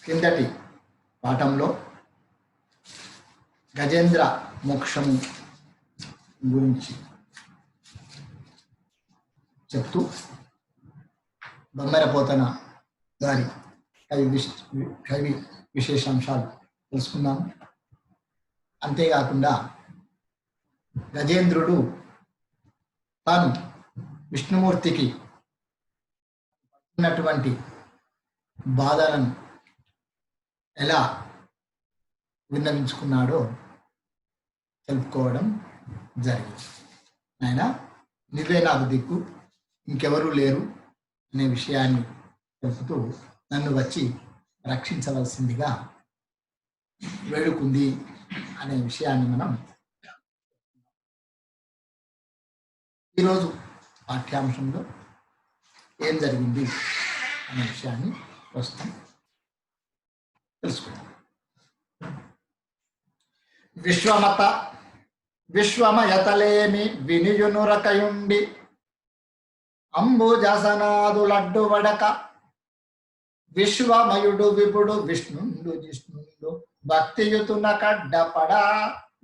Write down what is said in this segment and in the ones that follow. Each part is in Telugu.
కిందటి పాఠంలో గజేంద్ర మోక్షము గురించి చెప్తూ బొమ్మెరపోతన గారి కవి విశేషాంశాలు తెలుసుకున్నాము. అంతేకాకుండా గజేంద్రుడు తాను విష్ణుమూర్తికి ఉన్నటువంటి బాధలను ఎలా విన్నవించుకున్నాడో తెలుపుకోవడం జరిగింది. ఆయన నువ్వే నాకు దిక్కు, ఇంకెవరూ లేరు అనే విషయాన్ని తెలుపుతూ నన్ను వచ్చి రక్షించవలసిందిగా వేడుకుంది అనే విషయాన్ని మనం ఈరోజు పాఠ్యాంశంలో ఏం జరిగింది అనే విషయాన్ని ప్రస్తుతం తెలుసుకుందాం. విశ్వమయతలేమి వినియునురకయుండి అంబుజాసనాదులడ్డు వడక విశ్వమయుడు విపుడు విష్ణుండు జిష్ణుండు భక్తియుతున కడ్డపడా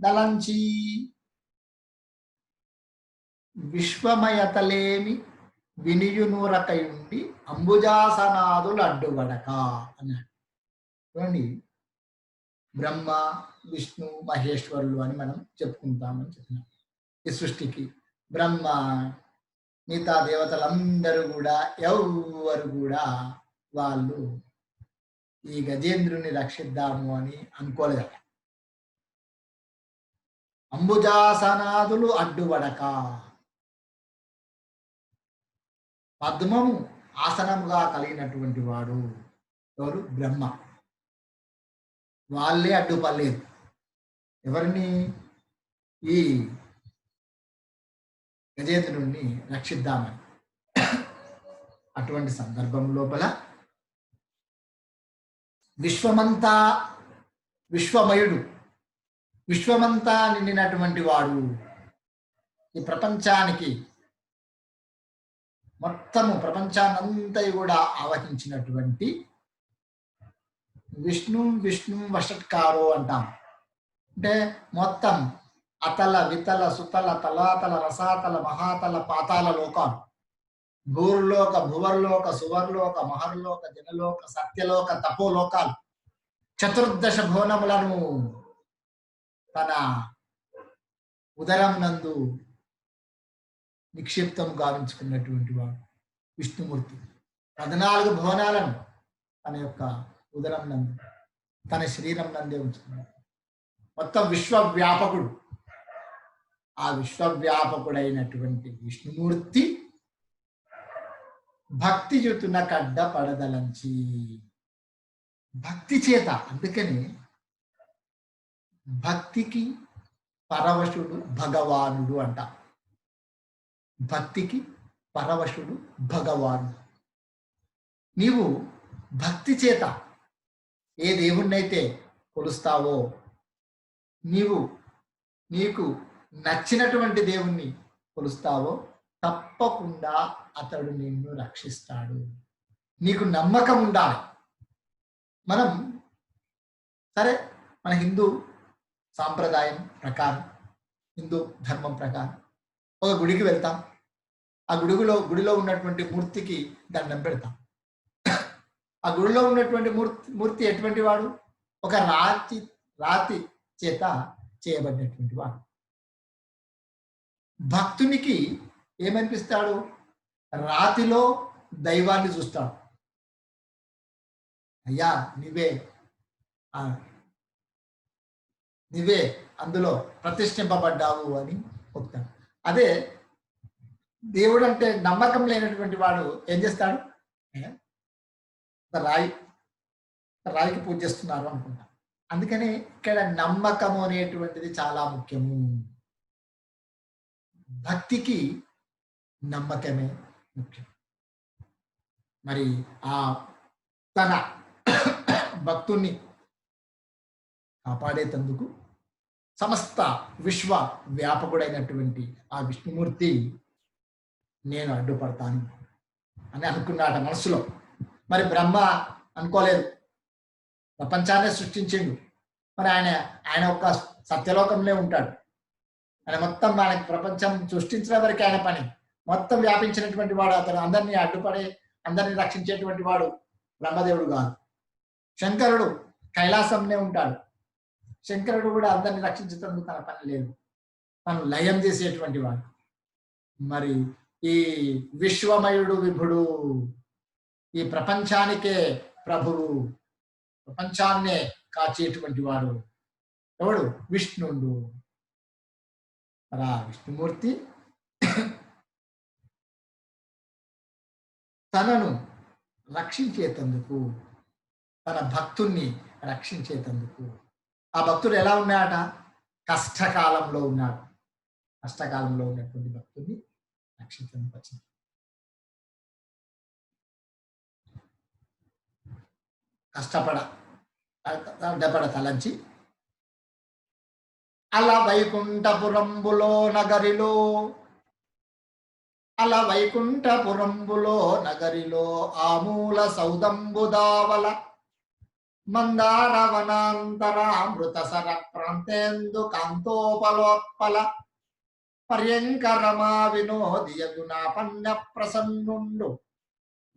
దలంచి. విశ్వమయతలేమి వినియునురకయుండి అంబుజాసనాదులడ్డు వడక అన్నాడు. చూడండి, బ్రహ్మ విష్ణు మహేశ్వరులు అని మనం చెప్పుకుంటామని చెప్పినాం. ఈ సృష్టికి బ్రహ్మ మిగతా దేవతలందరూ కూడా ఎవరు కూడా వాళ్ళు ఈ గజేంద్రుని రక్షిద్దాము అని అనుకోలేదు. అంబుజాసనాదులు అడ్డువడక, పద్మము ఆసనముగా కలిగినటువంటి వాడు ఎవరు? బ్రహ్మ. వాళ్ళే అడ్డుపడలేదు ఎవరిని? ఈ గజేంద్రుడిని రక్షిద్దామని. అటువంటి సందర్భం లోపల విశ్వమంతా విశ్వమయుడు, విశ్వమంతా నిండినటువంటి వాడు, ఈ ప్రపంచానికి మొత్తము ప్రపంచాన్నంతా కూడా ఆవహించినటువంటి విష్ణు వషట్కారో అంటాం. అంటే మొత్తం అతల వితల సుతల తలాతల రసాతల మహాతల పాతాల లోకాలు, భూర్లోక భువర్లోక సువర్లోక మహర్లోక జనలోక సత్యలోక తపోలోకాలు, చతుర్దశ భువనములను తన ఉదరం నందు నిక్షిప్తం గావించుకున్నటువంటి వాడు విష్ణుమూర్తి. 14 భువనాలను తన యొక్క ఉదరం నందు, తన శరీరం నందే ఉంచుకున్నాడు. మొత్తం విశ్వవ్యాపకుడు. ఆ విశ్వవ్యాపకుడైనటువంటి విష్ణుమూర్తి భక్తి యుతున కడ్డ పడదలంచి, భక్తి చేత, అందుకని భక్తికి పరవశుడు భగవానుడు అంట. భక్తికి పరవశుడు భగవానుడు. నీవు భక్తి చేత ఏ దేవుణ్ణైతే కొలుస్తావో, నీకు నచ్చినటువంటి దేవుణ్ణి కొలుస్తావో తప్పకుండా అతడు నిన్ను రక్షిస్తాడు. నీకు నమ్మకం ఉండాలి. మనం సరే, మన హిందూ సాంప్రదాయం ప్రకారం, హిందూ ధర్మం ప్రకారం ఒక గుడికి వెళ్తాం. ఆ గుడిలో ఉన్నటువంటి మూర్తికి దండం పెడతాం. ఆ గుడిలో ఉన్నటువంటి మూర్తి ఎటువంటి వాడు? ఒక రాతి చేత చేయబడినటువంటి వాడు. భక్తునికి ఏమనిపిస్తాడు? రాతిలో దైవాన్ని చూస్తాడు. అయ్యా నీవే అందులో ప్రతిష్ఠింపబడ్డావు అని చెప్తాడు. అదే దేవుడు అంటే నమ్మకం లేనటువంటి వాడు ఏం చేస్తాడు? రాయికి పూజ చేస్తున్నారు అనుకుంటా. అందుకని ఇక్కడ నమ్మకము అనేటువంటిది చాలా ముఖ్యము. భక్తికి నమ్మకమే ముఖ్యం. మరి ఆ తన భక్తుణ్ణి కాపాడేటందుకు సమస్త విశ్వ వ్యాపకుడైనటువంటి ఆ విష్ణుమూర్తి నేను అడ్డుపడతాను అని అనుకున్నాట మనసులో. మరి బ్రహ్మ అనుకోలేదు. ప్రపంచాన్ని సృష్టించిండు. మరి ఆయన ఒక్క సత్యలోకంలో ఉంటాడు. ఆయన మొత్తం మనకి ప్రపంచం సృష్టించిన వరకు ఆయన పని. మొత్తం వ్యాపించినటువంటి వాడు అతను. అందరినీ అడ్డుపడే, అందరినీ రక్షించేటువంటి వాడు బ్రహ్మదేవుడు కాదు. శంకరుడు కైలాసంలో ఉంటాడు. శంకరుడు కూడా అందరినీ రక్షించేందుకు తన పని లేదు. తను లయం చేసేటువంటి వాడు. మరి ఈ విశ్వమయుడు విభుడు, ఈ ప్రపంచానికే ప్రభువు, ప్రపంచాన్నే కాచేటువంటి వాడు ఎవడు? విష్ణుడు. మరి ఆ విష్ణుమూర్తి తనను రక్షించేతందుకు, తన భక్తుణ్ణి రక్షించేతందుకు, ఆ భక్తుడు ఎలా ఉన్నాడట? కష్టకాలంలో ఉన్నాడు. కష్టకాలంలో ఉన్నటువంటి భక్తుడిని రక్షించేందుకు వచ్చింది. కష్టపడ తలంచి అలా వైకుంఠపురంబులో నగరిలో, అలా వైకుంఠపురంబులో నగరిలో ఆమూల సౌదంబుదావల మందారవనాంతరామృత సర ప్రాంతేందు కాంతోపలోత్పల పర్యంకరమా వినోదియగుణాపన్న ప్రసన్నుండు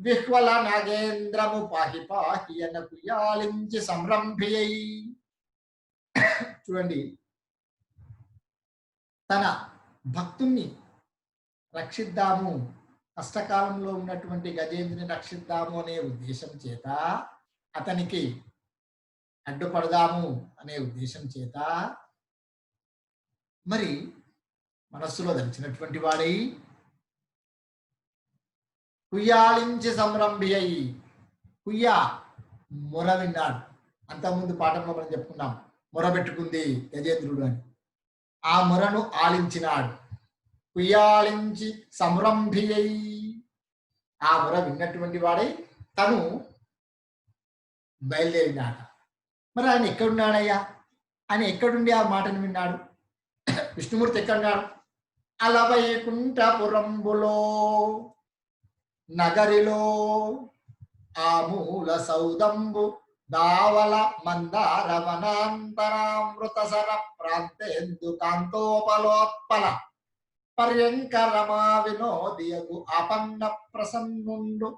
విహ్వల నాగేంద్రము పాహి పాహి అనకు యాలించి సంరంభియై. చూడండి, తన భక్తుణ్ణి రక్షిద్దాము, కష్టకాలంలో ఉన్నటువంటి గజేంద్రుని రక్షిద్దాము అనే ఉద్దేశం చేత, అతనికి అడ్డుపడదాము అనే ఉద్దేశం చేత మరి మనస్సులో దలిచినటువంటి వాడై కుయ్యాలించి సంరంభి అయి, కుయ్యా మొర విన్నాడు. అంతకుముందు పాఠంలో మనం చెప్పుకున్నాం, మొరబెట్టుకుంది గజేంద్రుడు అని. ఆ మొరను ఆలించినాడు. కుయ్యాలించి సంరంభి అయి, ఆ మొర విన్నటువంటి వాడై తను బయలుదేరినాట. మరి ఆయన ఎక్కడున్నాడయ్యా? ఆయన ఎక్కడుండి ఆ మాటను విన్నాడు? విష్ణుమూర్తి ఎక్కడున్నాడు? అలవైకుంఠపురంబులో నగరిలో ఆమూల సౌదంబు దావల మందారవనాంతరామృత సర ప్రాంతేందు కాంతోపలోత్పల పర్యంకరమా వినోదియగు ఆపన్న ప్రసన్నుండు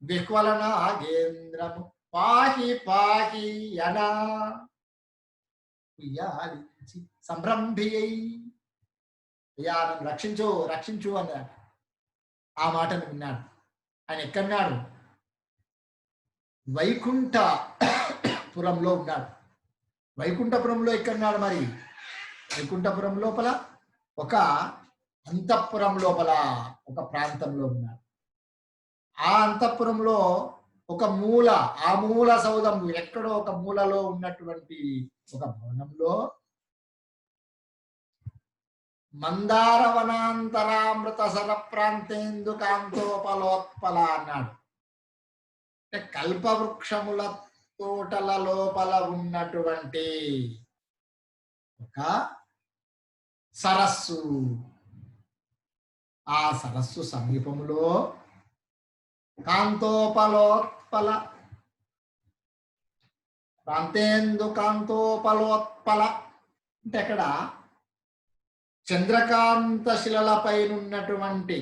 విహ్వల నాగేంద్రము పాహి పాహి అనా సంరంభి అయ్యా, నన్ను రక్షించు రక్షించు అన్నాడు. ఆ మాటను విన్నాడు. ఆయన ఎక్కడున్నాడు? వైకుంఠపురంలో ఉన్నాడు. వైకుంఠపురంలో ఎక్కడున్నాడు? మరి వైకుంఠపురం లోపల ఒక అంతఃపురం లోపల ఒక ప్రాంతంలో ఉన్నాడు. ఆ అంతఃపురంలో ఒక మూల, ఆ మూల సౌధం ఎక్కడో ఒక మూలలో ఉన్నటువంటి ఒక భవనంలో మందారవనాంతరామృత సర ప్రాంతేందు కాంతోపలోత్పల అన్నాడు. అంటే కల్పవృక్షముల తోటల లోపల ఉన్నటువంటి ఒక సరస్సు, ఆ సరస్సు సమీపంలో కాంతోపలోత్పల ప్రాంతేందు కాంతోపలోత్పల అంటే అక్కడ చంద్రకాంత శిలలపైనున్నటువంటి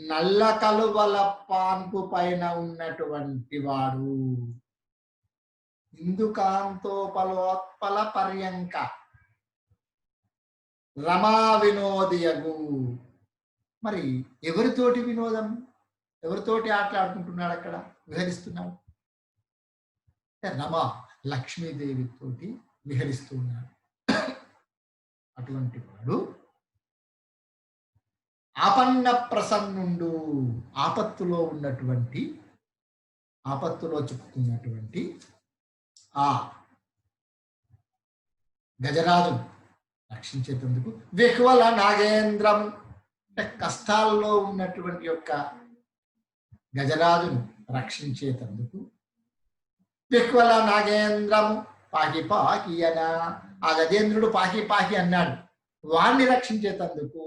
నల్ల కలువల పాన్పు పైన ఉన్నటువంటి వాడు. ఇందుకాంతోపలోత్పల పర్యంక రమా వినోదియగు. మరి ఎవరితోటి వినోదం, ఎవరితోటి ఆటలాడుకుంటున్నాడు, అక్కడ విహరిస్తున్నాడు? రమ లక్ష్మీదేవితోటి విహరిస్తున్నాడు. అటువంటి వాడు ఆపన్న ప్రసన్నుండు, ఆపత్తులో ఉన్నటువంటి, ఆపత్తులో చిక్కుకున్నటువంటి ఆ గజరాజు రక్షించేందుకు విహ్వల నాగేంద్రం అంటే కష్టాల్లో ఉన్నటువంటి యొక్క గజరాజును రక్షించేందుకు విహ్వల నాగేంద్రము పాకి పాకి అన, ఆ గజేంద్రుడు పాకి పాకి అన్నాడు. వాణ్ణి రక్షించేందుకు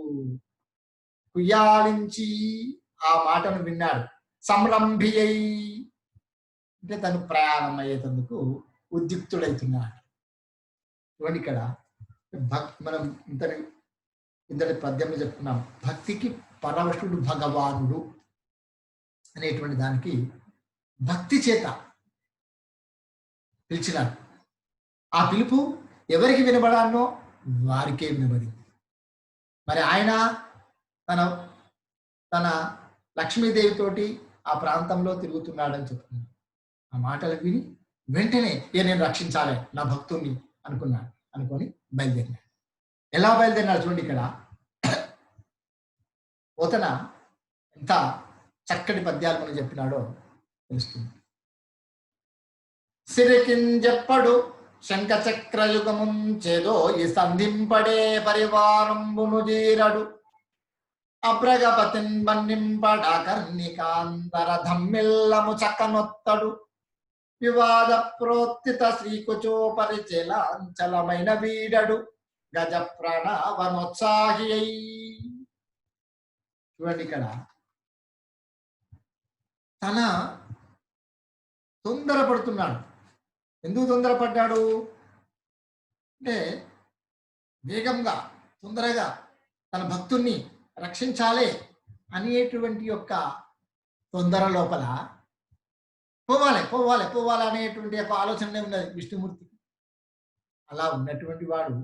కుయ్యాలించి ఆ మాటను విన్నాడు. సంరంభి అయి అంటే తను ప్రయాణం అయ్యేందుకు ఉద్యుక్తుడైతున్నాడు. చూడండి ఇక్కడ మనం ఇంతటి పద్యంలో చెప్పుకున్నాం, భక్తికి పరవశుడు భగవానుడు అనేటువంటి దానికి భక్తి చేత పిలిచినాడు. ఆ పిలుపు ఎవరికి వినబడానో వారికే వినబడింది. మరి ఆయన తన తన లక్ష్మీదేవితోటి ఆ ప్రాంతంలో తిరుగుతున్నాడని చెప్తున్నాడు. ఆ మాటలు విని వెంటనే నేను రక్షించాలి నా భక్తుణ్ణి అనుకున్నాడు. అనుకొని బయలుదేరినాడు. ఎలా బయలుదేరినాడు చూడండి ఇక్కడ. పోతన ఎంత చక్కటి పద్యాలు మనం చెప్పినాడో తెలుస్తుంది. సిరికింజెప్పడు శంఖ చక్రయుగముంచేదో ఈ సంధింపడే పరివారంబును జీరడు అబ్రగపతిన్ బన్నింపడ కర్ణికాంతర ధమ్మిల్లము చక్కనొత్తడు వివాద ప్రోత్తిత శ్రీకుచోపరిచలాంచలమైన వీడడు గజ ప్రణవనోత్సాహి. చూడండి ఇక్కడ తన తొందరపడుతున్నాడు. ఎందుకు తొందరపడ్డాడు అంటే వేగంగా తొందరగా తన భక్తుణ్ణి రక్షించాలి అనేటువంటి యొక్క తొందర లోపల పోవాలి పోవాలి పోవాలి అనేటువంటి ఒక ఆలోచనే ఉన్నది విష్ణుమూర్తికి. అలా ఉన్నటువంటి వాడు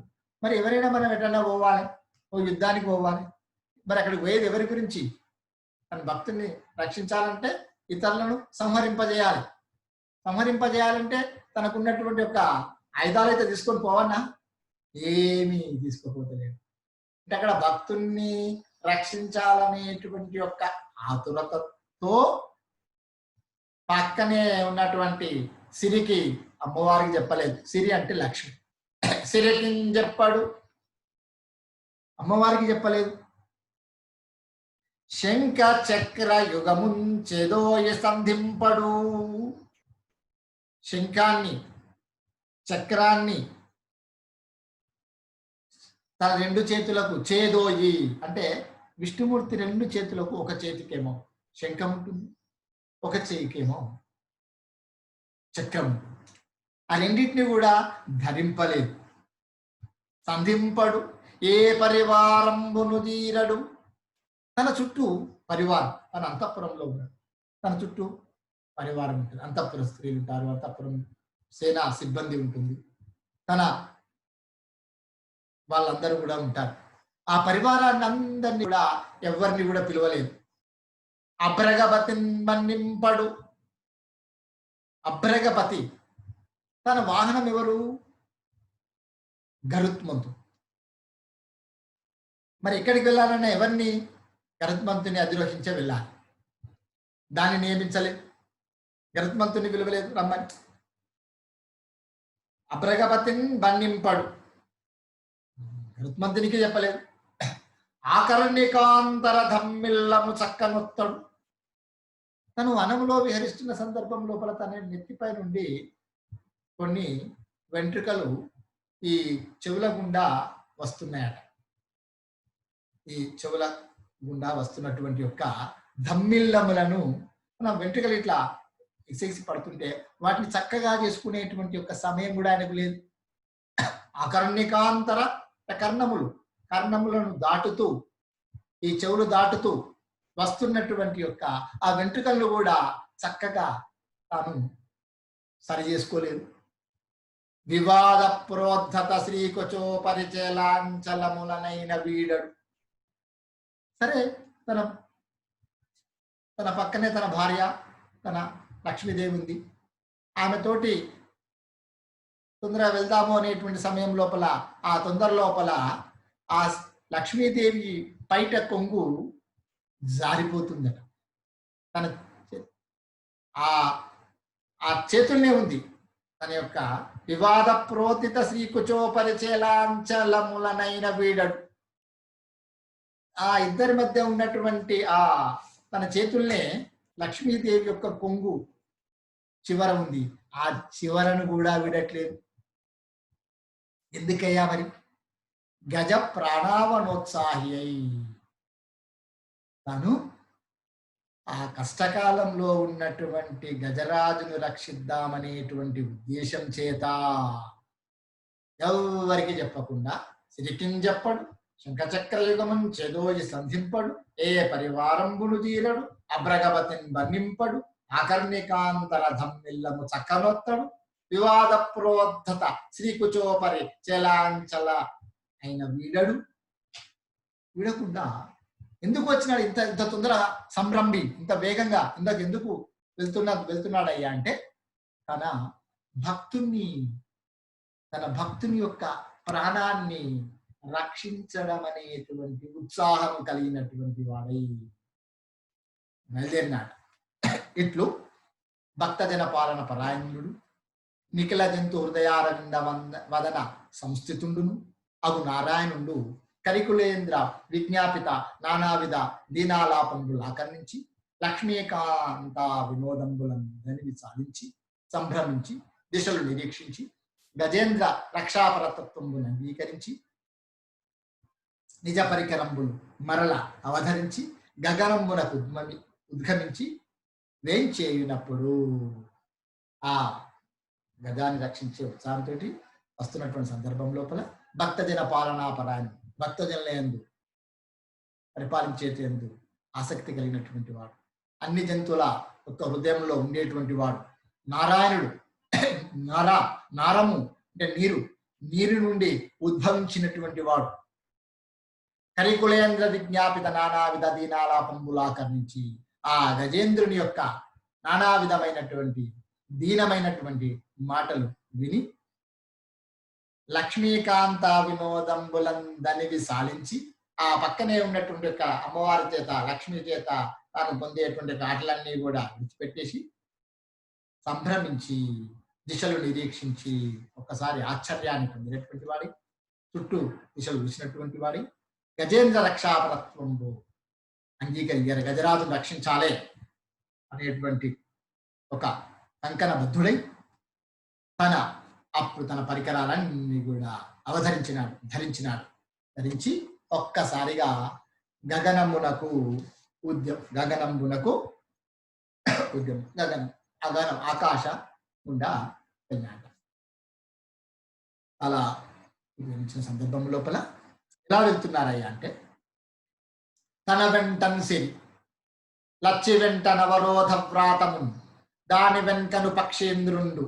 మరి ఎవరైనా మనం ఎట్లా పోవాలి, ఓ యుద్ధానికి పోవాలి, మరి అక్కడికి పోయేది ఎవరి గురించి? తన భక్తుని రక్షించాలంటే ఇతరులను సంహరింపజేయాలి. సంహరింపజేయాలంటే తనకున్నటువంటి ఒక ఆయుధాలైతే తీసుకొని పోవన్నా, ఏమీ తీసుకోపోతలేడు. అంటే అక్కడ భక్తుణ్ణి రక్షించాలనేటువంటి యొక్క ఆతురతతో పక్కనే ఉన్నటువంటి సిరికి అమ్మవారికి చెప్పలేదు. సిరి అంటే లక్ష్మి. సిరికి చెప్పాడు, అమ్మవారికి చెప్పలేదు. శంఖ చక్ర యుగముంచెదోయ సంధింపడు. శంఖాన్ని చక్రాన్ని తన రెండు చేతులకు చేదోయి అంటే విష్ణుమూర్తి రెండు చేతులకు ఒక చేతికేమో శంఖం ఉంటుంది, ఒక చేయికేమో చక్రం ఉంటుంది. ఆ రెండింటిని కూడా ధరింపలేదు. సంధింపడు ఏ పరివారంబును తీరడు. తన చుట్టూ పరివారం, తన అంతఃపురంలో ఉన్నాడు. తన చుట్టూ పరివారం ఉంటుంది. అంతఃపుర స్త్రీలు ఉంటారు, అంతఃపురం సేనా సిబ్బంది ఉంటుంది, తన వాళ్ళందరూ కూడా ఉంటారు. ఆ పరివారాన్ని అందరినీ కూడా ఎవరిని కూడా పిలవలేదు. అభ్రగపతి మన్నింపడు. అభ్రగపతి తన వాహనం ఎవరు? గరుత్మంతుడు. మరి ఎక్కడికి వెళ్ళాలన్నా ఎవరిని? గరుత్మంతుని అధిరోహించే వెళ్ళాలి. దాన్ని నియమించలేదు, గరుత్మంతుని పిలవలేదు రమ్మని. అభ్రగపతిని బన్నింపడు, గరుత్మంతునికి చెప్పలేదు. ఆకర్ణికాంతర ధమ్మిల్లము చక్కనొత్తడు. తను వనములో విహరిస్తున్న సందర్భం లోపల తన నెత్తిపై నుండి కొన్ని వెంట్రుకలు ఈ చెవుల గుండా వస్తున్నాయట. ఈ చెవుల గుండా వస్తున్నటువంటి యొక్క ధమ్మిల్లములను మన వెంట్రుకలు ఇట్లా ఎక్సెక్సి పడుతుంటే వాటిని చక్కగా చేసుకునేటువంటి యొక్క సమయం కూడా ఆయనకు లేదు. ఆకర్ణికాంతర కర్ణములను దాటుతూ ఈ చెవులు దాటుతూ వస్తున్నటువంటి యొక్క ఆ వెంట్రుకలను కూడా చక్కగా తాను సరి చేసుకోలేదు. వివాద ప్రోద్ధత శ్రీకొచోపరిచలాంచలములనైన వీడడు. సరే, తన పక్కనే తన భార్య తన లక్ష్మీదేవి ఉంది. ఆమెతోటి తొందరగా వెళ్దాము అనేటువంటి సమయం లోపల ఆ తొందర లోపల ఆ లక్ష్మీదేవి పైట కొంగు జారిపోతుందట. తన ఆ చేతుల్నే ఉంది. తన యొక్క వివాద ప్రోతిత శ్రీకుచోపరిచలాంచలములనైన వీడడు. ఆ ఇద్దరి మధ్య ఉన్నటువంటి ఆ తన చేతుల్నే లక్ష్మీదేవి యొక్క కొంగు చివర ఉంది. ఆ చివరను కూడా విడట్లేదు. ఎందుకయ్యా మరి? గజ ప్రాణావనోత్సాహి అయి తాను ఆ కష్టకాలంలో ఉన్నటువంటి గజరాజును రక్షిద్దామనేటువంటి ఉద్దేశం చేత ఎవరికి చెప్పకుండా సిరికిన్ చెప్పడు, శంఖచక్రయుగమం చెదోయి సంధింపడు, ఏ పరివారంబులు తీరడు, అబ్రగవతిని వర్ణింపడు, ఆకర్ణికాంతరథం మిల్లము చక్కనొత్తడు, వివాద ప్రోద్ధత శ్రీకుచోపరి చలాంచల అయిన వీడడు. వీడకుండా ఎందుకు వచ్చినాడు ఇంత ఇంత తొందర సంరంభి, ఇంత వేగంగా ఎందుకు వెళ్తున్నాడయ్యా అంటే తన భక్తుని యొక్క ప్రాణాన్ని రక్షించడం అనేటువంటి ఉత్సాహం కలిగినటువంటి వాడై బయలుదేరినాడు. ఇట్లు భక్తజన పాలన పరాయణుడు, నిఖిల జంతు హృదయారవింద వదన సంస్థితుండును అగు నారాయణుడు కరికులేంద్ర విజ్ఞాపిత నానావిధ దీనాలాపంబులు ఆకర్ణించి లక్ష్మీకాంత వినోదంబులను దనివి సాధించి సంభ్రమించి దిశలు నిరీక్షించి గజేంద్ర రక్షాపరతత్వంబును అంగీకరించి నిజ పరికరంబులు మరల అవధరించి గగనంబునకు ఉద్గమించి వేంచేయునప్పుడు ఆ గజాన్ని రక్షించే ఉత్సాహంతో వస్తున్నటువంటి సందర్భం లోపల భక్తజన పాలనాపరాయణ, భక్తజనులందు పరిపాలించేందు ఆసక్తి కలిగినటువంటి వాడు, అన్ని జంతువుల యొక్క హృదయంలో ఉండేటువంటి వాడు నారాయణుడు. నారము అంటే నీరు నుండి ఉద్భవించినటువంటి వాడు, కరికులేంద్ర విజ్ఞాపిత నానావిధ దీనాలాపంబులాకర్ణించి ఆ గజేంద్రుని యొక్క నానా విధమైనటువంటి దీనమైనటువంటి మాటలు విని లక్ష్మీకాంత వినోదంబులందనివి సాలించి ఆ పక్కనే ఉన్నటువంటి యొక్క అమ్మవారి చేత లక్ష్మీ చేత తాను పొందేటువంటి ఆటలన్నీ కూడా విడిచిపెట్టేసి సంభ్రమించి దిశలు నిరీక్షించి ఒక్కసారి ఆశ్చర్యాన్ని పొందినటువంటి వాడి, చుట్టూ దిశలు చూసినటువంటి వాడి గజేంద్ర రక్షాపరత్వంబు అంగీకరించారు. గజరాజును రక్షించాలే అనేటువంటి ఒక కంకణ బద్ధుడై తన పరికరాలన్నీ కూడా ధరించి ఒక్కసారిగా గగనమునకు ఆకాశ గుండా వెళ్ళాడు. అలా వివరించిన సందర్భం లోపల ఎలా వెళ్తున్నారయ్యా అంటే తన వెంటన్ సిరి లచ్చి వెంట నవరోధ వ్రాతము దాని వెంకను పక్షేంద్రుండు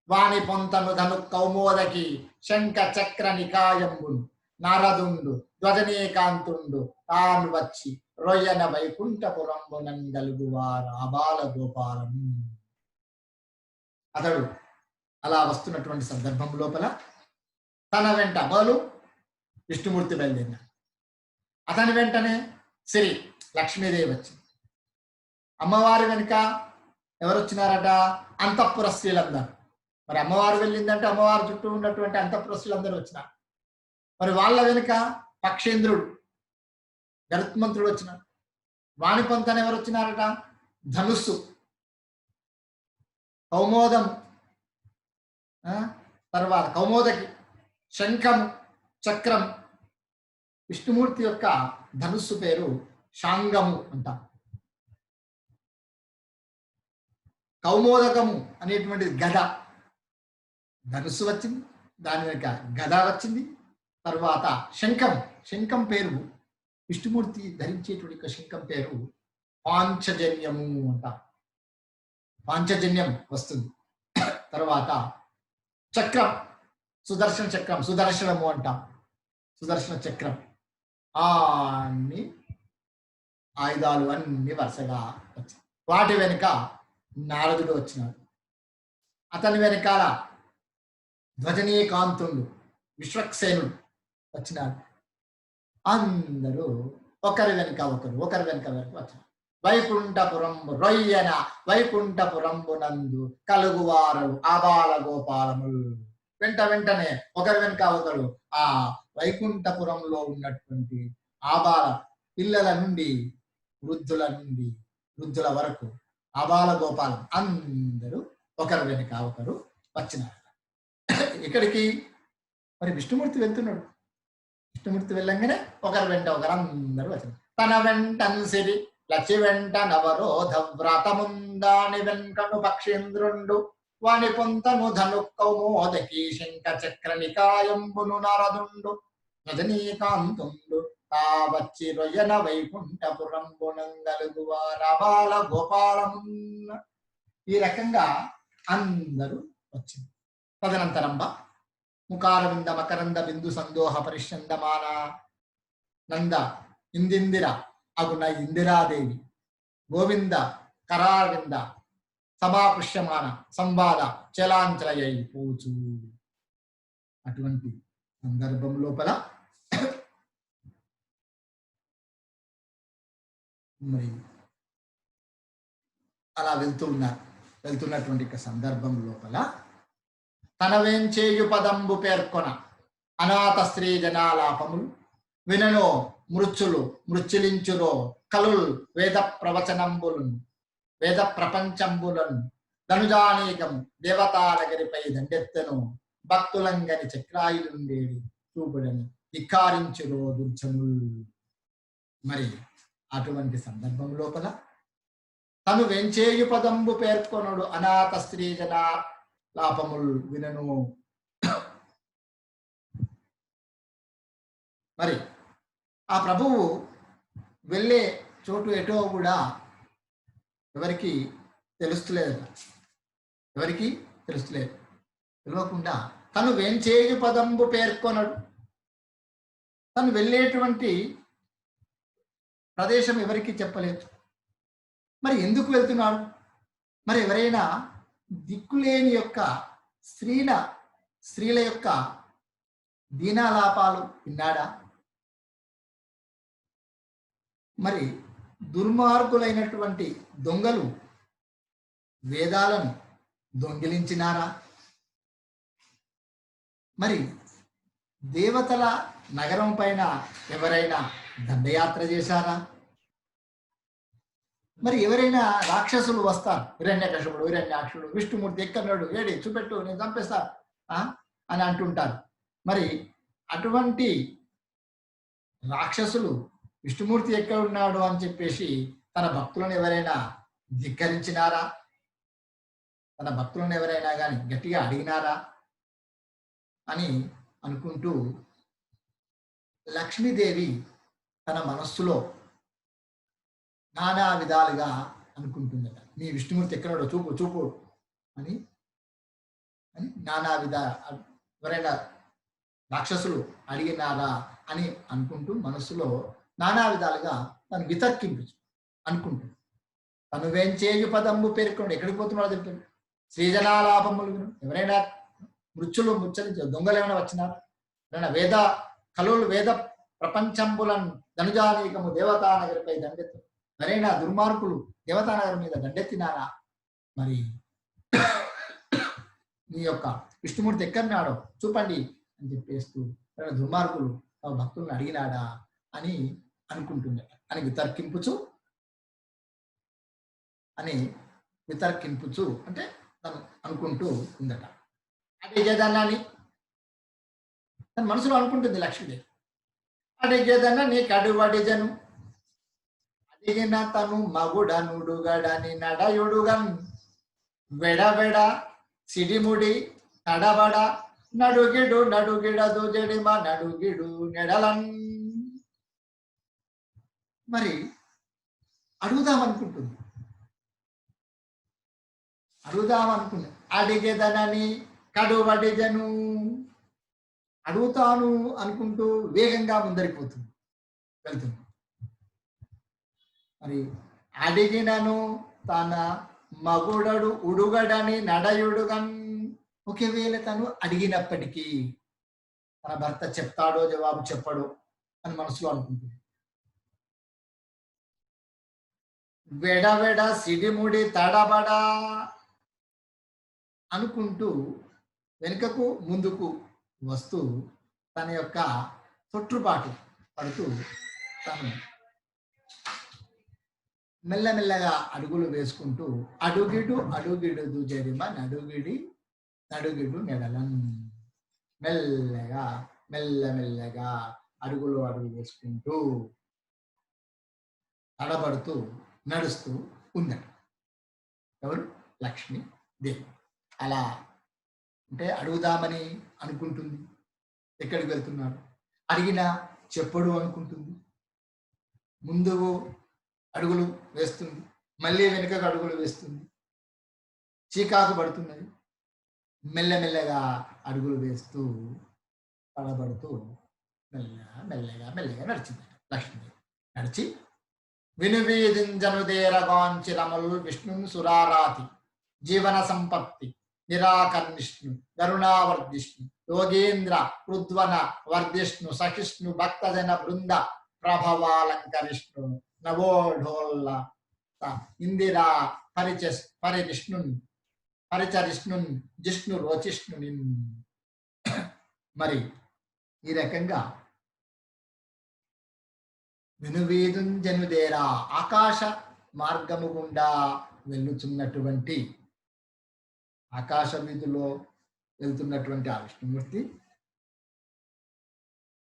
వాణి పొంతను ధను కౌమోదకి శంఖ చక్ర నికాయంబును నారదుండు ధ్వజనీకాంతుండు తాను వచ్చి రొయ్యన వైకుంఠపురంబునంగలుగువారు ఆబాల గోపాలము. అతడు అలా వస్తున్నటువంటి సందర్భం లోపల తన వెంట మొదలు విష్ణుమూర్తి బయలుదేరినాడు. అతని వెంటనే సిరి లక్ష్మీదేవి వచ్చింది. అమ్మవారి వెనుక ఎవరు వచ్చినారట? అంతఃపుర స్త్రీలందరూ. మరి అమ్మవారు వెళ్ళిందంటే అమ్మవారి చుట్టూ ఉన్నటువంటి అంతఃపుర స్త్రీలందరూ వచ్చినారు. మరి వాళ్ళ వెనుక పక్షేంద్రుడు గరుత్మంతుడు వచ్చినాడు. వాణి పొంతన ఎవరు వచ్చినారట? ధనుస్సు, కౌమోదం, తర్వాత కౌమోదకి, శంఖము, చక్రం. విష్ణుమూర్తి యొక్క ధనుస్సు పేరు శాంగము అంటాం. కౌమోదకము అనేటువంటిది గద. ధనుస్సు వచ్చింది, దాని వెనుక గద వచ్చింది. తర్వాత శంఖం పేరు విష్ణుమూర్తి ధరించేటువంటి శంఖం పేరు పాంచజన్యము అంటాం. పాంచజన్యం వస్తుంది. తర్వాత చక్రం, సుదర్శన చక్రం, సుదర్శనము అంటాం. సుదర్శన చక్రం. అన్ని ఆయుధాలు అన్ని వరుసగా వచ్చాయి. వాటి వెనుక నారదుడు వచ్చినాడు. అతని వెనకాల ధ్వజనీకాంతుండు విశ్వక్సేనుడు వచ్చినాడు. అందరూ ఒకరి వెనుక ఒకరు వచ్చారు. వైకుంఠపురంబునందు కలుగువారలు ఆబాల గోపాలములు. వెంటనే ఒకరి వెనుక ఒకరు ఆ వైకుంఠపురంలో ఉన్నటువంటి ఆబాల పిల్లల నుండి వృద్ధుల వరకు ఆబాల గోపాలం అందరూ ఒకరి వెనుక ఒకరు వచ్చినారు. ఇక్కడికి మరి విష్ణుమూర్తి వెళ్తున్నాడు. విష్ణుమూర్తి వెళ్ళంగానే ఒకరి వెంట ఒకరు అందరూ వచ్చినారు. తన వెంటను సిరి లచి వెంట నవరోధ వ్రతముందాని వెంకను పక్షేంద్రుండు వాని పొంతను ధను కౌమోదకీ శంఖ చక్ర నికాయంబును నరదుండు రజనీకాంతుండు తావచ్చి రొయ్యన వైకుంఠపురంబునంగలుగువారబాల గోపాలమున్న. ఈ రకంగా అందరూ వచ్చింది. తదనంతరంబ ముకారవింద మకరంద బిందు సందోహ పరిష్యందమాన నంద ఇందిందిర అగున ఇందిరాదేవి గోవింద కరావింద సభాపుష్యమాన సంవాద చలాంచలయ్యి పోచు. అటువంటి సందర్భం లోపల మరి అలా వెళ్తున్నటువంటి సందర్భం లోపల తన వేంచేయు పదంబు పేర్కొన అనాథ స్త్రీ జనాలాపములు విననో మృత్యులు మృత్యులించురో కలుల్ వేద ప్రవచనంబులను వేద ప్రపంచంబులను ధనుజానీకం దేవతానగరిపై దండెత్తను భక్తులంగని చక్రాయులుండేది చూపుడని ధిక్కారించురో దుర్జనుల్. మరి అటువంటి సందర్భం లోపల తను వెంచేయు పదంబు పేర్కొనడు అనాథ స్త్రీ జనా లాపముల్ వినను. మరి ఆ ప్రభువు వెళ్ళే చోటు ఎటో కూడా ఎవరికి తెలుస్తలేదు, తెలియకుండా తను వెంచేయు పదంబు పేర్కొనడు. తను వెళ్ళేటువంటి ప్రదేశం ఎవరికి చెప్పలేదు. మరి ఎందుకు వెళ్తున్నాడు? మరి ఎవరైనా దిక్కులేని యొక్క స్త్రీల యొక్క దీనాలాపాలు విన్నాడా? మరి దుర్మార్గులైనటువంటి దొంగలు వేదాలను దొంగిలించినారా? మరి దేవతల నగరం పైన ఎవరైనా దండయాత్ర చేశారా? మరి ఎవరైనా రాక్షసులు వస్తారు, హిరణ్యకశపుడు, హిరణ్యాక్షుడు, విష్ణుమూర్తి ఎక్కడున్నాడు, ఏడి చూపెట్టు నేను చంపేస్తా అని అంటుంటారు. మరి అటువంటి రాక్షసులు విష్ణుమూర్తి ఎక్కడ ఉన్నాడు అని చెప్పేసి తన భక్తులను ఎవరైనా ధిక్కరించినారా? తన భక్తులను ఎవరైనా కానీ గట్టిగా అడిగినారా అని అనుకుంటూ లక్ష్మీదేవి తన మనస్సులో నానా విధాలుగా అనుకుంటుందట. నీ విష్ణుమూర్తి ఎక్కడో చూపు చూపు అని అని నానా ఎవరైనా రాక్షసులు అడిగినారా అని అనుకుంటూ మనస్సులో నానా విధాలుగా తను వితర్కింపు అనుకుంటుంది. తను వేంచేయు పదంబు పేర్కొండు. ఎక్కడికి పోతున్నాడో చెప్పాడు. శ్రీజనాలాపములు ఎవరైనా మృత్యులు ముచ్చరించి దొంగలు ఏమైనా వచ్చినారు? ఎవరైనా కలులు వేద ప్రపంచంబులను ధనుజానీకము దేవతానగరిపై దండెత్తు ఎవరైనా దుర్మార్గులు దేవతానగరం మీద దండెత్తినారా? మరి నీ యొక్క విష్ణుమూర్తి ఎక్కడున్నాడో చూపండి అని చెప్పేస్తూ ఎవరైనా దుర్మార్గులు తమ భక్తులను అడిగినాడా అని అనుకుంటుందట. అని వితర్కింపుచు అంటే తను అనుకుంటూ ఉందట. అడిగేదన్నాని తన మనసులో అనుకుంటుంది లక్ష్మీదేవి. అడిగేదన్న నీ కడువడిజను అడిగిన తను మగుడనుడుగడని నడయుడుగన్ వెడవెడ సిడిముడి నడవడ నడుగిడు నడుగిడదు జడిమ నడుగిడు నెడలన్. మరి అడుగుదామనుకుంటుంది. అడిగేదనని కడువడిజను అడుగుతాను అనుకుంటూ వేగంగా ముందరిపోతుంది, వెళ్తుంది. మరి అడిగినను తన మగుడడు ఉడుగడని నడయుడుగన్. ఒకవేళ తను అడిగినప్పటికీ తన భర్త చెప్తాడో జవాబు చెప్పడో అని మనసులో అనుకుంటుంది. వెడవెడ సిడిముడి తడబడ అనుకుంటూ వెనుకకు ముందుకు వస్తూ తన యొక్క తొట్టుపాటు పడుతూ తను మెల్లమెల్లగా అడుగులు వేసుకుంటూ అడుగిడు జరిమ నడుగిడు నెడలన్. మెల్లమెల్లగా అడుగులు వేసుకుంటూ తడబడుతూ నడుస్తూ ఉందట. ఎవరు? లక్ష్మీ దేవి. అలా అంటే అడుగుదామని అనుకుంటుంది, ఎక్కడికి వెళ్తున్నారు అడిగినా చెప్పడు అనుకుంటుంది, ముందు అడుగులు వేస్తుంది, మళ్ళీ వెనుకకు అడుగులు వేస్తుంది, చీకాకు పడుతున్నది, మెల్లమెల్లగా అడుగులు వేస్తూ తడబడుతూ మెల్లగా మెల్లగా మెల్లగా నడిచింది లక్ష్మీదేవి. నడిచి వినువీధింజనుదేరగాంచి రమలు విష్ణు సురారాతి జీవన సంపత్తి నిరాకర్ణిష్ణు గరుణావర్ధిష్ణు యోగేంద్ర పృద్వన వర్ధిష్ణు సహిష్ణు భక్తజన బృంద ప్రభవాలంకరిష్ణు నవోఢోల్ల ఇందిరా పరివిష్ణున్ పరిచరిష్ణున్ జిష్ణు రోచిష్ణుని. మరి ఈ రకంగా వినువీదుంజనుదేరా ఆకాశ మార్గము గుండా వెళ్ళుతున్నటువంటి, ఆకాశ వీధిలో వెళ్తున్నటువంటి ఆ విష్ణుమూర్తి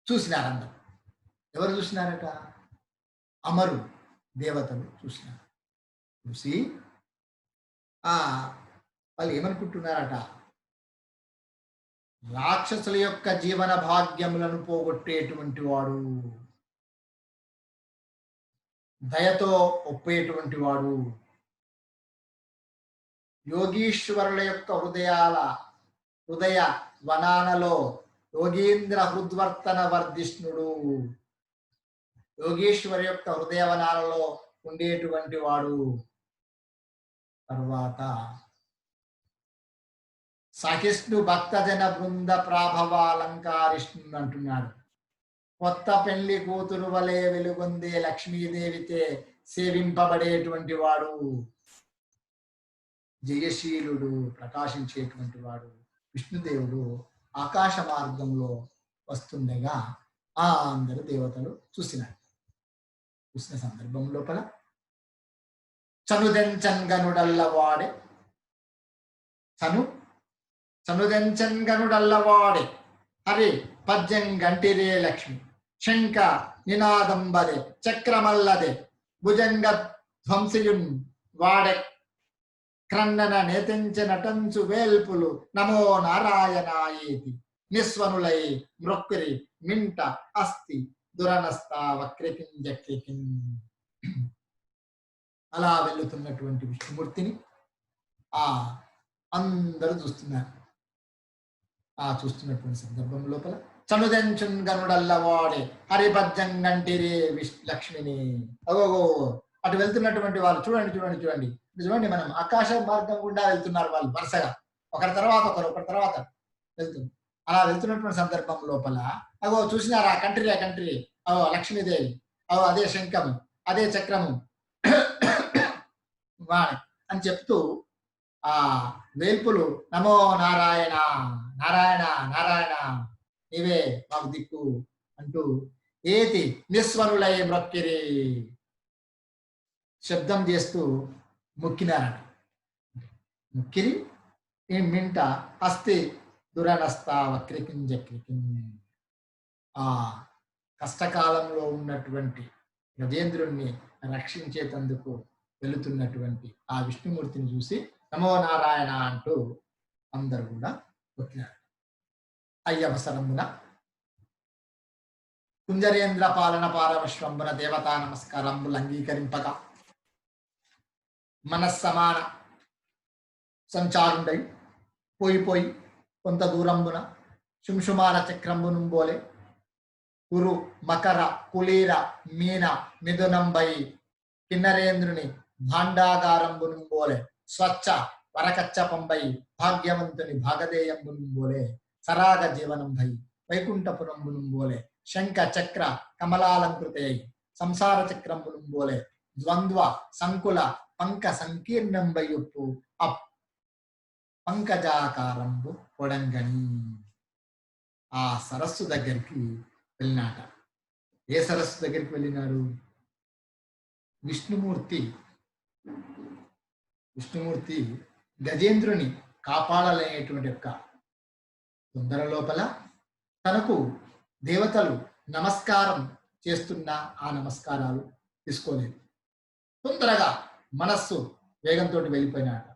చూసినారందరూ. ఎవరు చూసినారట? అమరు దేవతలు చూసినారు. చూసి వాళ్ళు ఏమనుకుంటున్నారట? రాక్షసుల యొక్క జీవన భాగ్యములను పోగొట్టేటువంటి వాడు, దయతో ఒప్పేటువంటి వాడు, యోగీశ్వరుల యొక్క హృదయ వనానలో యోగీంద్ర హృద్వర్తన వర్ధిష్ణుడు, యోగేశ్వరి యొక్క హృదయవనాలలో ఉండేటువంటి వాడు. తర్వాత సహిష్ణు భక్తజన బృంద ప్రాభవాలంకారిష్ణుడు అంటున్నాడు. కొత్త పెళ్లి కూతురు వలె వెలుగొందే లక్ష్మీదేవితే సేవింపబడేటువంటి వాడు, జయశీలుడు, ప్రకాశించేటువంటి వాడు విష్ణుదేవుడు ఆకాశ మార్గంలో వస్తుండగా అందరు దేవతలు చూసినాడు. చూసిన సందర్భం లోపల చనుదెంచన్గనుడల్లవాడే చనుదెంచన్గనుడల్లవాడే హరి పద్యంగంటిరే లక్ష్మి శంఖ నినాదంబదే చక్రమల్లదే భుజంగ ధ్వంసియున్ వాడే క్రండన నేతించ నటంచు వేల్పులు నమో నారాయణాయేతి నిస్వనులై మృక్కిరి మింట అస్తి దురనస్తా వక్రకింజక్రికిన్. అలా వెళ్తున్నటువంటి విష్ణుమూర్తిని అందరూ చూస్తున్నారు. చూస్తున్నటువంటి సందర్భం లోపల చనుదెంచున్ గనుడల్లవాడే హరిభజ్జంగంటిరే లక్ష్మిని. అగోగో అటు వెళ్తున్నటువంటి వాళ్ళు చూడండి చూడండి చూడండి చూడండి, మనం ఆకాశ మార్గం గుండా వెళ్తున్నారు వాళ్ళు వరుసగా, ఒకరి తర్వాత ఒకరు వెళ్తుంది. అలా వెళ్తున్నటువంటి సందర్భం లోపల అగో చూసినారా కంట్రీ లక్ష్మీదేవి, అదే శంఖము, అదే చక్రము అని చెప్తూ వేల్పులు నమో నారాయణ నారాయణ నారాయణ నీవే మాకు దిక్కు అంటూ ఏతి నిస్వనులై మ్రొక్కిరి శబ్దం చేస్తూ మొక్కినారట. మొక్కిరి మింట హస్తి దురనస్తా వక్రికింజక్రికిన్. కష్టకాలంలో ఉన్నటువంటి గజేంద్రుణ్ణి రక్షించేటందుకు వెళుతున్నటువంటి ఆ విష్ణుమూర్తిని చూసి నమో నారాయణ అంటూ అందరూ కూడా మొక్కినారు. అయ్యవసరమున కుంజరేంద్ర పాలన పారవిశ్వంబున దేవతా నమస్కారంబులు అంగీకరింపక మనస్సమాన సంచారుండై పోయి కొంత దూరంబున శుంశుమాన చక్రంబునుంబోలే కురు మకర కులీర మీన మిథునంబై కిన్నరేంద్రుని భాండాగారంబునుంబోలే స్వచ్ఛ వరకచ్చపంబై భాగ్యవంతుని భాగదేయంబునుంబోలే సరాగ జీవనంబై వైకుంఠపురంబునుంబోలే శంఖ చక్ర కమలాలంకృతే సంసార చక్రంబునుంబోలే ద్వంద్వ సంకుల పంక సంకీర్ణంబయ్యొప్పు పంకజాకారంబు పొడంగని. ఆ సరస్సు దగ్గరికి వెళ్ళినాట. ఏ సరస్సు దగ్గరికి వెళ్ళినారు? విష్ణుమూర్తి గజేంద్రుని కాపాడలేనటువంటి యొక్క తొందర లోపల తనకు దేవతలు నమస్కారం చేస్తున్న ఆ నమస్కారాలు తీసుకోలేదు. తొందరగా మనస్సు వేగంతో వెళ్ళిపోయినాడు.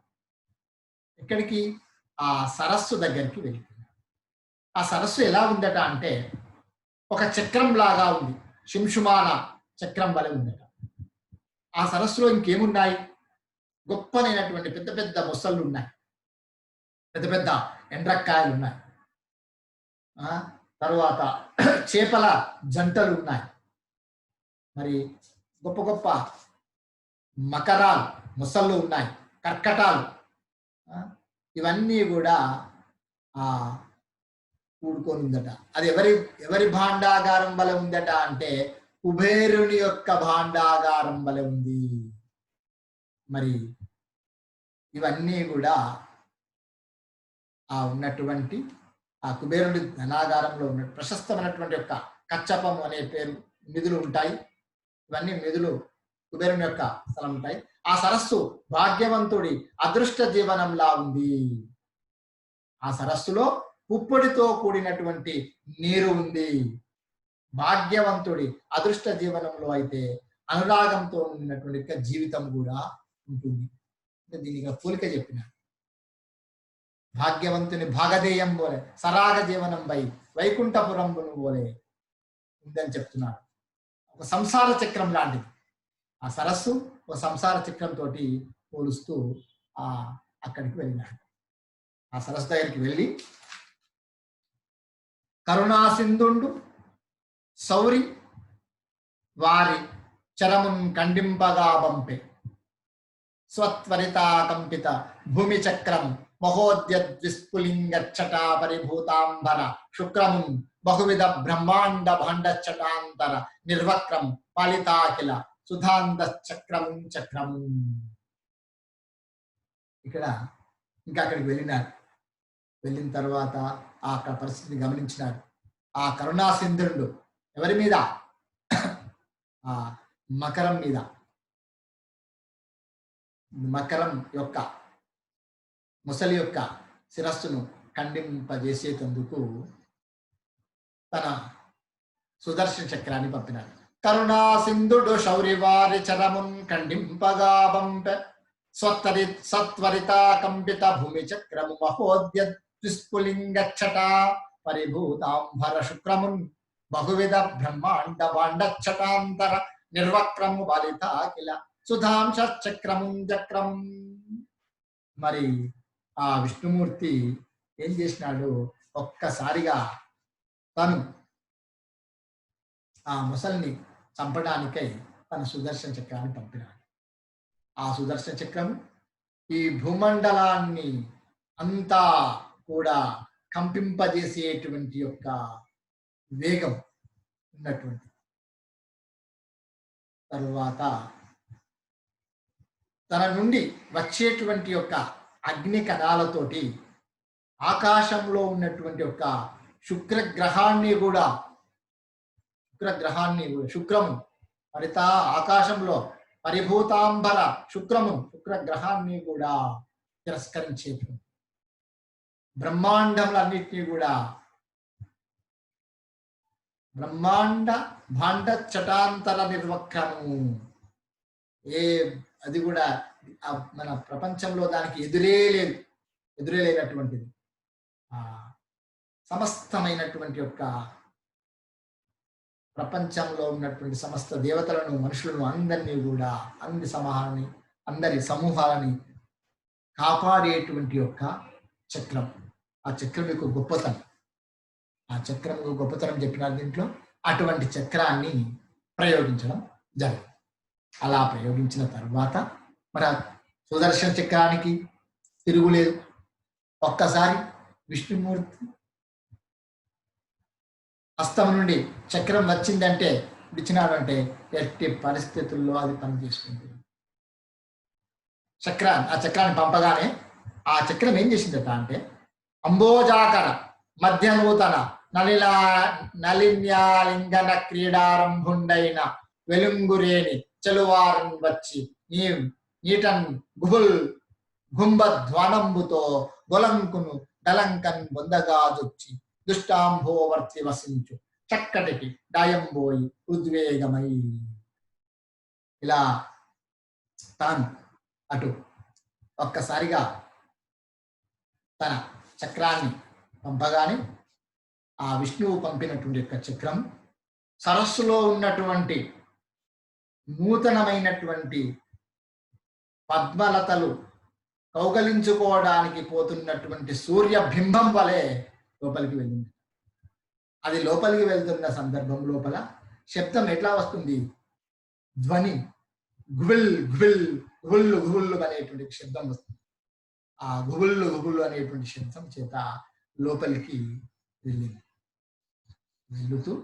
ఎక్కడికి? ఆ సరస్సు దగ్గరికి వెళ్ళిపోయినాడు. ఆ సరస్సు ఎలా ఉందట అంటే ఒక చక్రం లాగా ఉంది. శింషుమాన చక్రం వలె ఉందట. ఆ సరస్సులో ఇంకేమున్నాయి? గొప్పనైనటువంటి పెద్ద పెద్ద మొసళ్ళు ఉన్నాయి. పెద్ద పెద్ద ఎండ్రక్కాయలు ఉన్నాయి. తరువాత చేపల జంటలు ఉన్నాయి. మరి గొప్ప గొప్ప మకరాలు, మొసళ్ళు ఉన్నాయి, కర్కటాలు. ఇవన్నీ కూడా కూడుకొని ఉందట. అది ఎవరి భాండాగారం వలె ఉందట అంటే కుబేరుని యొక్క భాండాగారం వలె ఉంది. మరి ఇవన్నీ కూడా ఉన్నటువంటి ఆ కుబేరుని ధనాగారంలో ఉన్న ప్రశస్తమైనటువంటి యొక్క కచ్చపం అనే పేరు నిధులు ఉంటాయి. ఇవన్నీ నిధులు కుబేరుని యొక్క స్థలం ఉంటాయి. ఆ సరస్సు భాగ్యవంతుడి అదృష్ట జీవనంలా ఉంది. ఆ సరస్సులో పుప్పొడితో కూడినటువంటి నీరు ఉంది. భాగ్యవంతుడి అదృష్ట జీవనంలో అయితే అనురాగంతో ఉన్నటువంటి జీవితం కూడా ఉంటుంది. దీనికి పోలిక చెప్పిన భాగ్యవంతుని భాగధేయం పోలే సరాగ జీవనం పై వైకుంఠపురంబును పోలే ఉందని చెప్తున్నాడు. ఒక సంసార చక్రం లాంటిది ఆ సరస్సు. ఒక సంసార చక్రంతో పోలుస్తూ అక్కడికి వెళ్ళినాడు. ఆ సరస్సు దగ్గరికి వెళ్ళి కరుణాసింధుండు సౌరి వారి చరమున్ ఖండింపగా పంపే స్వత్వరితాకంపిత భూమి చక్రం మహోద్యద్విస్ఫులింగచ్చటా పరిభూతాంబర శుక్రమున్ బహువిధ బ్రహ్మాండ భాండచ్చటాంతర నిర్వక్రం పాలితాకిల సుధాంత చక్రము చక్రము. ఇక్కడ ఇంకా అక్కడికి వెళ్ళినాడు. వెళ్ళిన తర్వాత అక్కడ పరిస్థితిని గమనించినాడు. ఆ కరుణాసింధుడు ఎవరి మీద? ఆ మకరం మీద. మకరం యొక్క ముసలి యొక్క శిరస్సును ఖండింపజేసేందుకు తన సుదర్శన చక్రాన్ని పంపినాడు. కరుణా సింధుడు శౌరివారి చరమున్ ఖండింపగా పంప సత్వరితా కంపిత భూమి చక్రము మహోద్య దుస్ఫులింగచ్చట పరిభూతాంబర శుక్రమున్ బహువిధ బ్రహ్మాండ భాండచ్చటాంతర నిర్వక్రము బాలితాకిల సుధాంశ చక్రము చక్రం. మరి ఆ విష్ణుమూర్తి ఏం చేసినాడు? ఒక్కసారిగా తను ఆ ముసలిని చంపడానికై తన సుదర్శన చక్రాన్ని పంపినాడు. ఆ సుదర్శన చక్రం ఈ భూమండలాన్ని అంతా కూడా కంపింపజేసేటువంటి యొక్క వేగం ఉన్నటువంటి తరువాత తన నుండి వచ్చేటువంటి యొక్క అగ్ని కణాలతోటి ఆకాశంలో ఉన్నటువంటి యొక్క శుక్రగ్రహాన్ని కూడా శుక్రము పరిత ఆకాశంలో పరిభూతాంబర శుక్రగ్రహాన్ని కూడా తిరస్కరించేటువంటి బ్రహ్మాండములన్నిటినీ కూడా బ్రహ్మాండ భాండ చటాంతర నిర్వక్రము. అది కూడా మన ప్రపంచంలో దానికి ఎదురేలేనటువంటిది. సమస్తమైనటువంటి యొక్క ప్రపంచంలో ఉన్నటువంటి సమస్త దేవతలను, మనుషులను అందరినీ కూడా అందరి సమూహాలని కాపాడేటువంటి యొక్క చక్రం. ఆ చక్రం యొక్క గొప్పతనం, చెప్పినారు దీంట్లో. అటువంటి చక్రాన్ని ప్రయోగించడం జరిగింది. అలా ప్రయోగించిన తర్వాత మరి సుదర్శన చక్రానికి తిరుగులేదు. ఒక్కసారి విష్ణుమూర్తి హస్తం నుండి చక్రం వచ్చిందంటే విడిచినాడంటే ఎట్టి పరిస్థితుల్లో అది పనిచేసుకుంటుంది. ఆ చక్రాన్ని పంపగానే ఆ చక్రం ఏం చేసిందట అంటే అంబోజాకర మధ్య నూతన నలిన్యాలింగన క్రీడారంభుండైన వెలుంగురేని చెలువారం వచ్చి నీటన్ గుంబధ్వనంబుతో గొలంకును గలంకన్ బొందగాదొచ్చి దుష్టాంభోవర్తి వసించు చక్కటికి డాయంబోయి ఉద్వేగమై. ఇలా తాను అటు ఒక్కసారిగా తన చక్రాన్ని పంపగానే ఆ విష్ణువు పంపినటువంటి యొక్క చక్రం సరస్సులో ఉన్నటువంటి నూతనమైనటువంటి పద్మలతలు కౌగలించుకోవడానికి పోతున్నటువంటి సూర్య బింబం వలె లోపలికి వెళ్ళింది. అది లోపలికి వెళ్తున్న సందర్భం లోపల శబ్దం ఎట్లా వస్తుంది? ధ్వని గుబుల్ గుబుల్ గుబుల్లు గుబుల్లు అనేటువంటి శబ్దం వస్తుంది. ఆ గుబుల్లు గుబుల్లు అనేటువంటి శబ్దం చేత లోపలికి వెళ్ళింది. వెళుతూ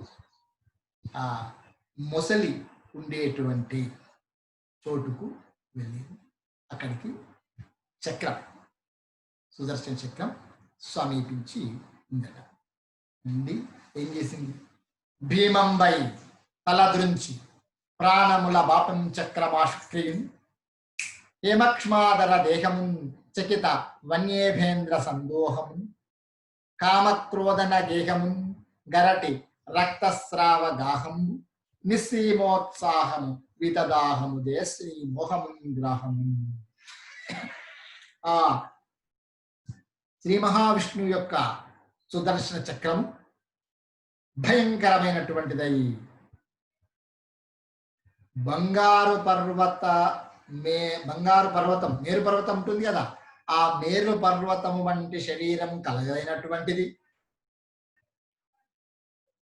ఆ మొసలి ఉండేటువంటి చోటుకు వెళ్ళింది. అక్కడికి చక్రం, సుదర్శన చక్రం సమీపించి ఉందట. ఉండి ఏం చేసింది? భీమంబై తలద్రుంచి ప్రాణముల బాపం చక్రమాశుక్రియం హేమక్ష్మాదర దేహమున్ చకిత వన్యేభేంద్ర సందోహమున్ కామక్రోధన గేహమున్ గరటి రక్తస్రావ గాహము నిస్సీమోత్సాహము వితదాహము దేశ్రీ మోహమున్ గ్రాహము. ఆ శ్రీ మహావిష్ణువు యొక్క సుదర్శన చక్రము భయంకరమైనటువంటిదై బంగారు పర్వతం మేరు పర్వతం ఉంటుంది కదా, ఆ మేరు పర్వతము వంటి శరీరం కలగైనటువంటిది.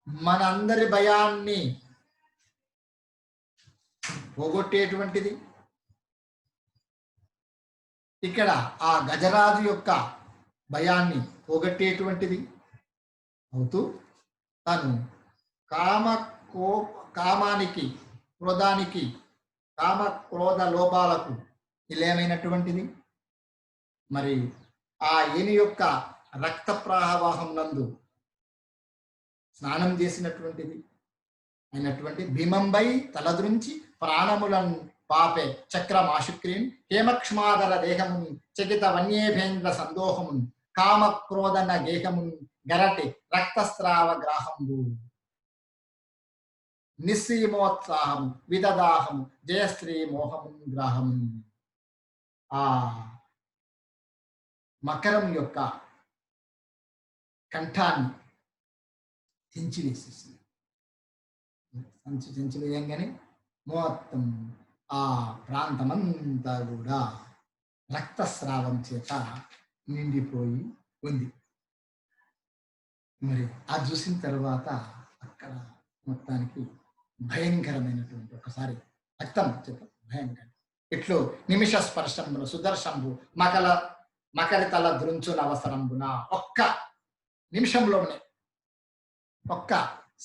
మనందరి భయాన్ని పోగొట్టేటువంటిది. ఇక్కడ ఆ గజరాజు యొక్క భయాన్ని పోగొట్టేటువంటిది అవుతూ తను కామానికి క్రోధానికి కామ క్రోధ లోపాలకు నిలయమైనటువంటిది. మరి ఆ ఏని యొక్క రక్త ప్రవాహం నందు స్నానం చేసినటువంటిది అయినటువంటి భీమంబై తలద్రుంచి ప్రాణములను పాపే చక్రమాశుక్రీన్ హేమక్ష్మాదర దేహమున్ చకిత వన్యేభేంద్ర సందోహమున్ కామ క్రోధన గేహమున్ గరటి రక్తస్రావ గ్రాహంబు నిస్సీమోత్సాహము విదదాహము జయశ్రీ మోహమున్ గ్రాహము. ఆ మకరం యొక్క కంఠాన్ని తెంచివేసేసింది. తెంచివేయంగానే మొత్తం ఆ ప్రాంతమంతా కూడా రక్తస్రావం చేత నిండిపోయి ఉంది. మరి అది చూసిన తర్వాత అక్కడ మొత్తానికి భయంకరమైనటువంటి ఒకసారి రక్తం చేత భయంకరం. ఇట్లు నిమిష స్పర్శంబున సుదర్శంబు మకలి తల దృంచుల అవసరంబున ఒక్క నిమిషంలోనే, ఒక్క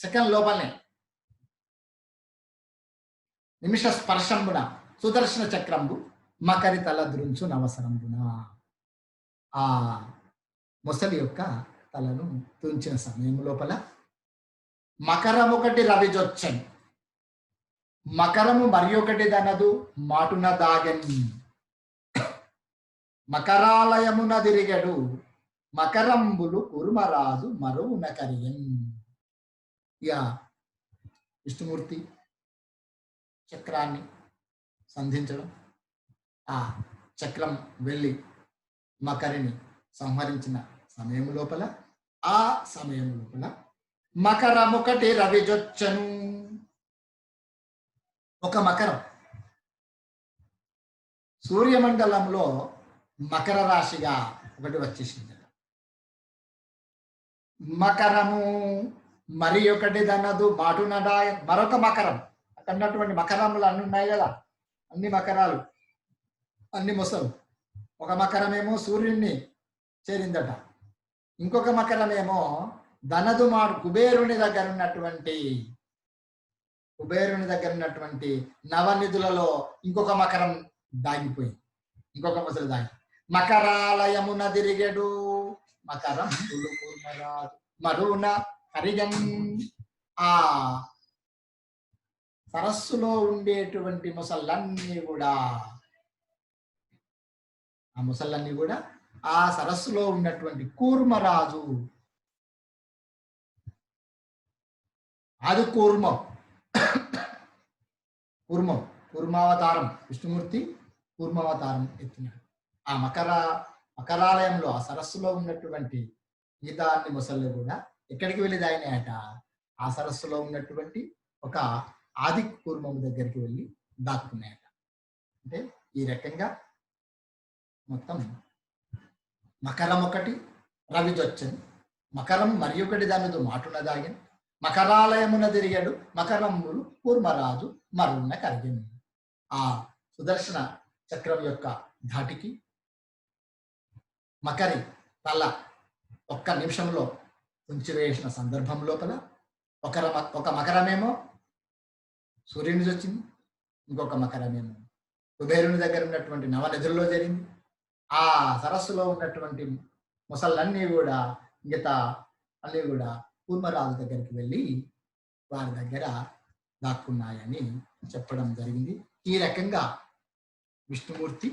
సెకండ్ లోపలనే నిమిష స్పర్శంబున సుదర్శన చక్రంబు మకరి తల దృంచు నవసరంబున ఆ మొసలి యొక్క తలను తుంచిన సమయం లోపల మకరమొకటి రవిజొచ్చన్ మకరము మరి ఒకటి దనదు మాటున దాగన్ మకరాలయమున దిరిగడు మకరంబులు కురుమరాజు మరువున కరియన్. ఇక విష్ణుమూర్తి చక్రాన్ని సంధించడం, ఆ చక్రం వెళ్ళి మకరిని సంహరించిన సమయం లోపల మకరమొకటి రవిజొచ్చను. ఒక మకరం సూర్యమండలంలో మకర రాశిగా ఒకటి వచ్చేసింది. మకరము మరి ఒకటి దన్నదు మాటునడా మరొక మకరం. అక్కడ ఉన్నటువంటి మకరములు అన్ని ఉన్నాయి కదా, అన్ని మకరాలు, అన్ని మొసలు. ఒక మకరమేమో సూర్యుడిని చేరిందట, ఇంకొక మకరమేమో ధనదు మాడు కుబేరుని దగ్గర ఉన్నటువంటి నవనిధులలో ఇంకొక మకరం దాగిపోయింది, ఇంకొక మొసలు దాగి మకరాలయమున దిరిగెడు మకరం మరున హరిగన్. ఆ సరస్సులో ఉండేటువంటి మొసళ్ళన్నీ కూడా ఆ సరస్సులో ఉన్నటువంటి కూర్మరాజు, అది కూర్మావతారం విష్ణుమూర్తి కూర్మావతారం ఎత్తినాడు. ఆ మకరాలయంలో ఆ సరస్సులో ఉన్నటువంటి మిగతా అన్ని మొసళ్ళు కూడా ఎక్కడికి వెళ్ళి దాగినాయట? ఆ సరస్సులో ఉన్నటువంటి ఒక ఆది కూర్మము దగ్గరికి వెళ్ళి దాక్కున్నాయట. అంటే ఈ రకంగా మొత్తం మకరం ఒకటి రవిజొచ్చని, మకరం మరి ఒకటి దానితో మాటున దాగిన, మకరాలయమున తిరిగాడు మకరములు కూర్మరాజు మరున్న కరిగిన. ఆ సుదర్శన చక్రం యొక్క ధాటికి మకరి తల ఒక్క నిమిషంలో ఉంచివేసిన సందర్భం లోపల ఒక మకరమేమో సూర్యుని వచ్చింది, ఇంకొక మకరమేమో కుబేరుని దగ్గర ఉన్నటువంటి నవనదుల్లో జరిగింది. ఆ సరస్సులో ఉన్నటువంటి మొసళ్ళన్నీ కూడా మిగతా అన్నీ కూడా కూర్మరాజు దగ్గరికి వెళ్ళి వారి దగ్గర దాక్కున్నాయని చెప్పడం జరిగింది. ఈ రకంగా విష్ణుమూర్తి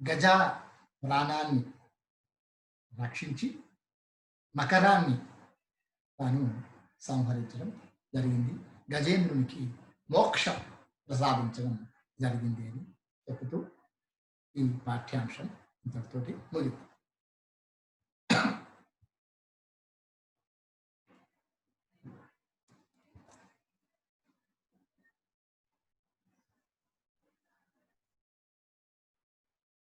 గజ ప్రాణాన్ని రక్షించి మకరాన్ని తాను సంహరించడం జరిగింది. గజేంద్రునికి మోక్షం ప్రసాదించడం జరిగింది అని చెబుతూ ఈ పాఠ్యాంశం ఇంతటితోటి ముగిస్తుంది.